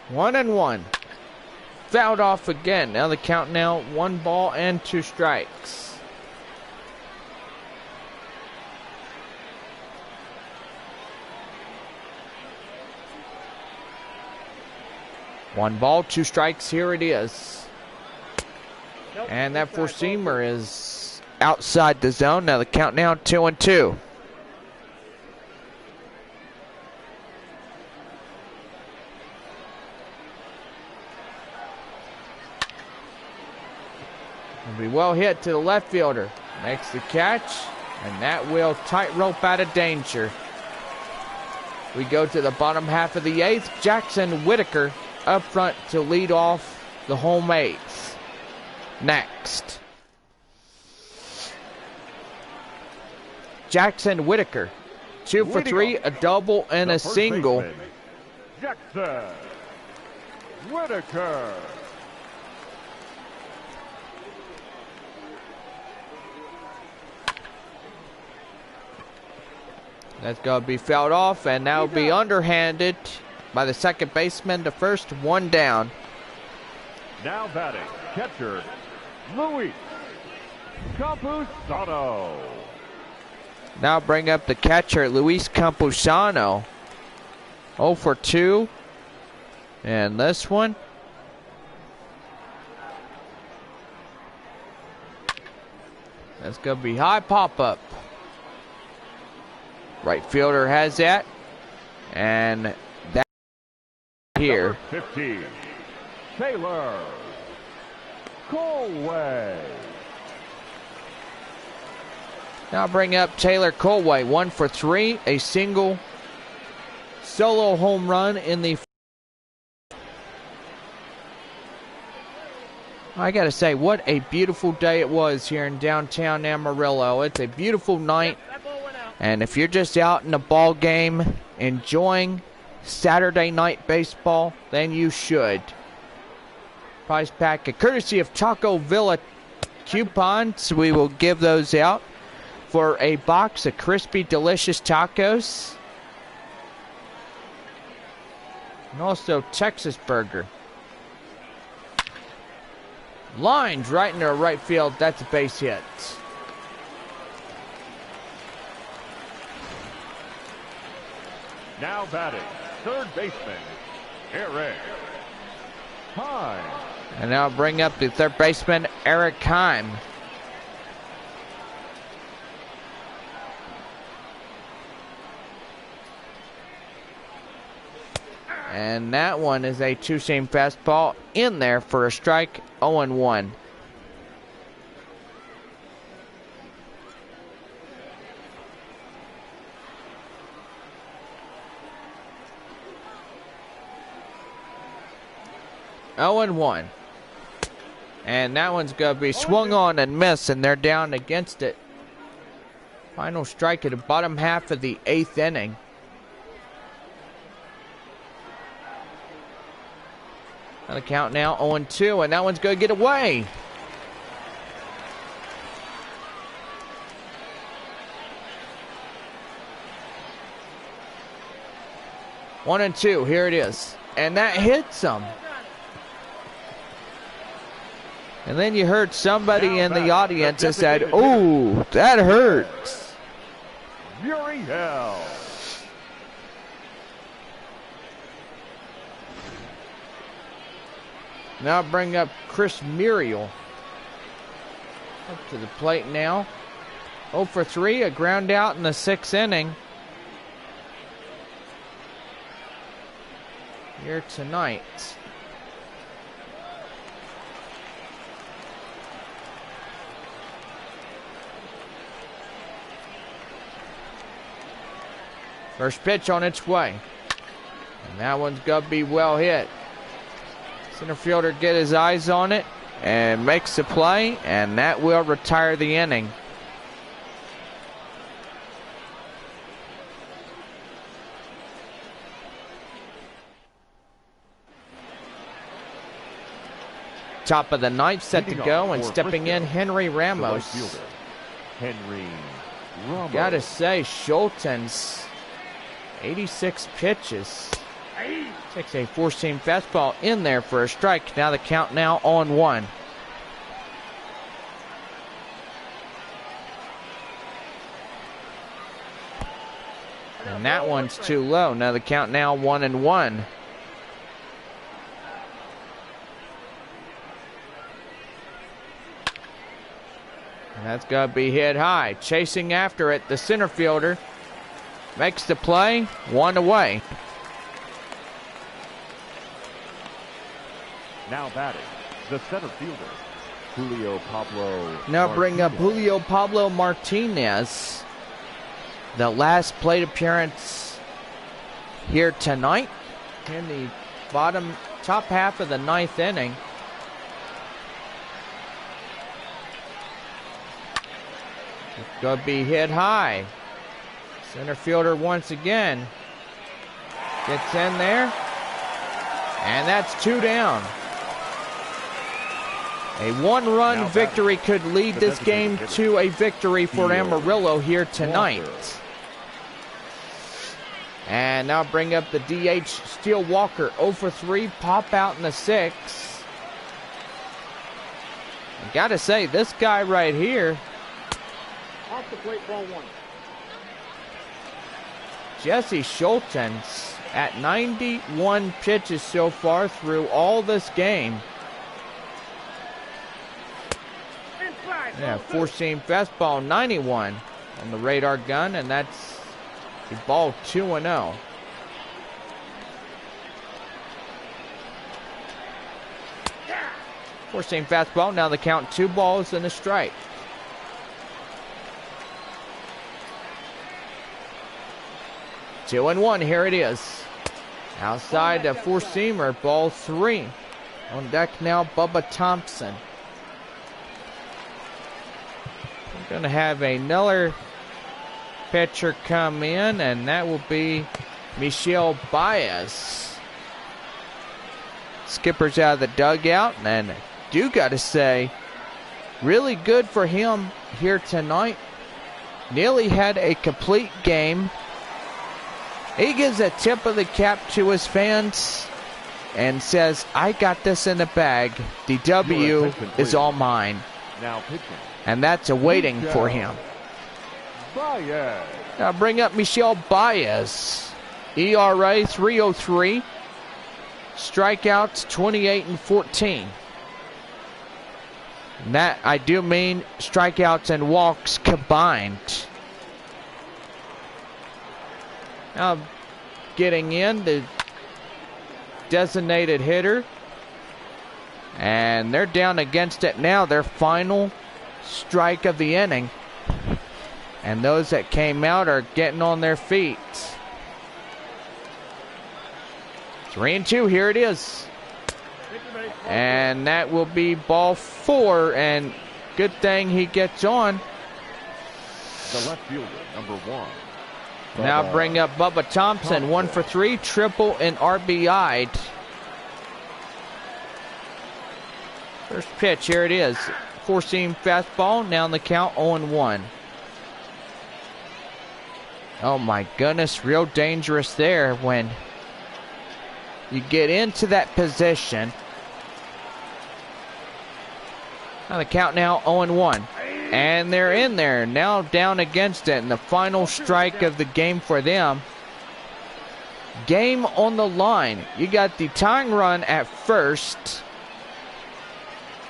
One and one. Fouled off again. Now the count now 1 ball and 2 strikes. One ball, 2 strikes. Here it is. And that four-seamer is outside the zone. Now the count now 2-2. Be well hit to the left fielder. Makes the catch, and that will tightrope out of danger. We go to the bottom half of the eighth. Jackson Whitaker up front to lead off the home eighth. Next, Jackson Whitaker, 2 for 3, a double and a single. Jackson Whitaker. That's going to be fouled off, and that will be underhanded by the second baseman. The first one down. Now batting, catcher, Luis Campusano. Now bring up the catcher, Luis Campusano. 0 for 2. And this one. That's going to be high pop-up. Right fielder has that. And that here. Number 15, Taylor Colway. Now bring up Taylor Colway. 1 for 3. A single solo home run in the... I gotta say, what a beautiful day it was here in downtown Amarillo. It's a beautiful night. And if you're just out in a ball game enjoying Saturday night baseball, then you should. Prize pack, courtesy of Taco Villa coupons. We will give those out for a box of crispy, delicious tacos. And also Texas Burger. Lines right into right field. That's a base hit. Now batting, third baseman, Eric Heim. And now bring up the third baseman, Eric Heim. And that one is a two-seam fastball in there for a strike, 0-1. And that one's going to be swung on and missed, and they're down against it. Final strike at the bottom half of the eighth inning. On the count now, 0-2, and that one's going to get away. One and two, here it is. And that hits him. And then you heard somebody in the audience that said, "Ooh, that hurts." Yuri Hell. Now bring up Chris Muriel. Up to the plate now. 0 for 3, a ground out in the sixth inning. Here tonight. First pitch on its way. And that one's going to be well hit. Center fielder get his eyes on it and makes the play, and that will retire the inning. Top of the ninth, set to go, and stepping in, Henry Ramos. Henry Ramos. Gotta say, Schulten's 86 pitches. Takes a four-seam fastball in there for a strike. Now the count now 0-1. And that one's too low. Now the count now 1-1. That's going to be hit high. Chasing after it, the center fielder makes the play, 1 away. Now batting, the center fielder, Julio Pablo. Now bring up Julio Pablo Martinez. The last plate appearance here tonight in the top half of the 9th inning. It's going to be hit high. Center fielder once again gets in there, and that's 2 down. A 1-run victory could lead this game to a victory for Amarillo here tonight. And now bring up the DH, Steele Walker, 0 for 3, pop out in the 6th. I gotta say, this guy right here, Off the plate, ball 1. Jesse Schultens, at 91 pitches so far through all this game. Yeah, 4-seam fastball, 91 on the radar gun, and that's the ball 2-0. Four-seam fastball, now the count 2 balls and a strike. Two and 1, here it is. Outside the 4-seamer, ball 3. On deck now, Bubba Thompson. We're going to have another pitcher come in, and that will be Michel Baez. Skipper's out of the dugout, and I do got to say, really good for him here tonight. Nearly had a complete game. He gives a tip of the cap to his fans and says, I got this in the bag. The W is all mine. Now pitching. And that's awaiting for him. Baez. Now bring up Michel Baez. ERA 3.03. Strikeouts 28 and 14. And that, I do mean strikeouts and walks combined. Now getting in the designated hitter. And they're down against it now. Their final strike of the inning. And those that came out are getting on their feet. 3-2, here it is. And that will be ball 4, and good thing he gets on. The left fielder, number 1. Now bring up Bubba Thompson, 1 for 3, triple and RBI'd. First pitch, here it is. 4-seam fastball, now in the count 0-1. Oh my goodness, real dangerous there when you get into that position. Now the count now 0-1. And they're in there, now down against it. And the final strike of the game for them. Game on the line. You got the tying run at first.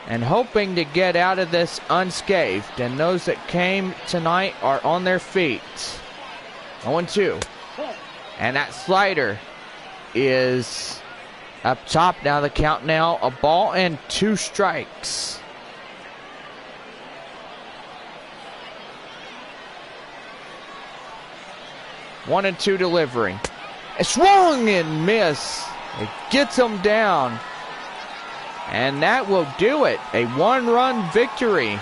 And hoping to get out of this unscathed. And those that came tonight are on their feet. 0-2. And that slider is up top. Now the count now, a ball and 2 strikes. One and 2 delivery. A swung and miss. It gets them down. And that will do it. A 1-run victory.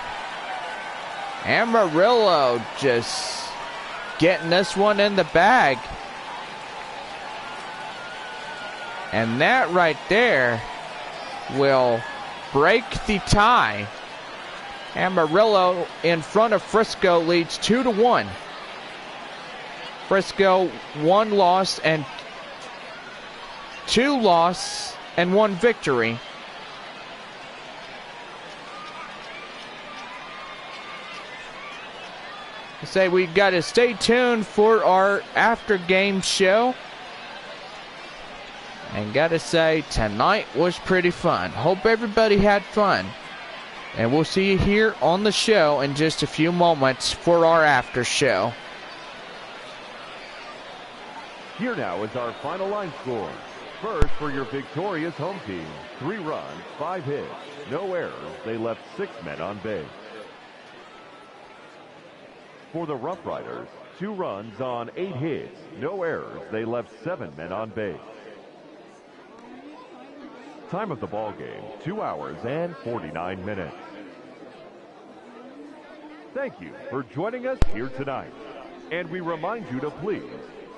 Amarillo just getting this one in the bag. And that right there will break the tie. Amarillo in front of Frisco leads 2-1. Frisco 1 loss and 2 loss and 1 victory. I say we've got to stay tuned for our after game show. And gotta say, tonight was pretty fun. Hope everybody had fun. And we'll see you here on the show in just a few moments for our after show. Here now is our final line score. First, for your victorious home team, 3 runs, 5 hits, no errors. They left 6 men on base. For the RoughRiders, 2 runs on 8 hits, no errors. They left 7 men on base. Time of the ball game, 2 hours and 49 minutes. Thank you for joining us here tonight. And we remind you to please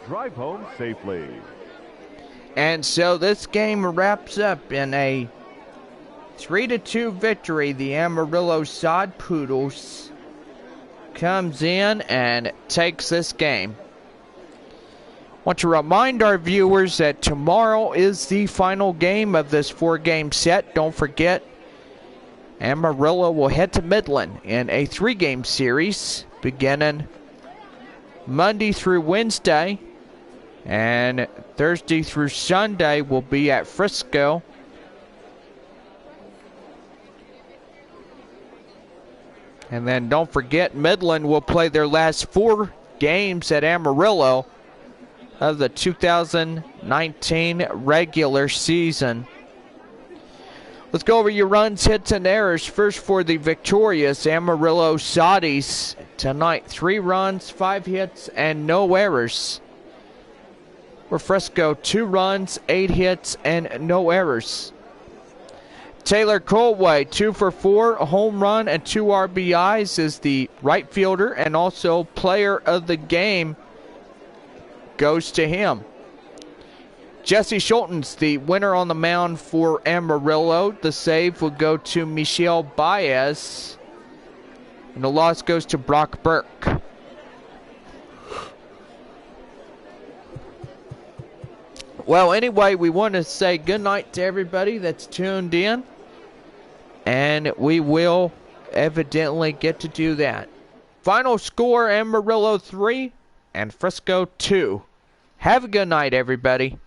drive home safely. And so this game wraps up in a 3-2 victory. The Amarillo Sod Poodles comes in and takes this game. Want to remind our viewers that tomorrow is the final game of this 4-game set. Don't forget, Amarillo will head to Midland in a 3-game series beginning Monday through Wednesday, and Thursday through Sunday will be at Frisco. And then don't forget, Midland will play their last 4 games at Amarillo of the 2019 regular season. Let's go over your runs, hits, and errors. First, for the victorious Amarillo Soddies tonight, 3 runs, 5 hits, and no errors. For Frisco, 2 runs, 8 hits, and no errors. Taylor Colway, 2 for 4, a home run and 2 RBIs, is the right fielder, and also player of the game goes to him. Jesse Schulten's the winner on the mound for Amarillo. The save will go to Michelle Baez, and the loss goes to Brock Burke. Well, anyway, we want to say good night to everybody that's tuned in, and we will evidently get to do that. Final score, Amarillo 3 and Frisco 2. Have a good night, everybody.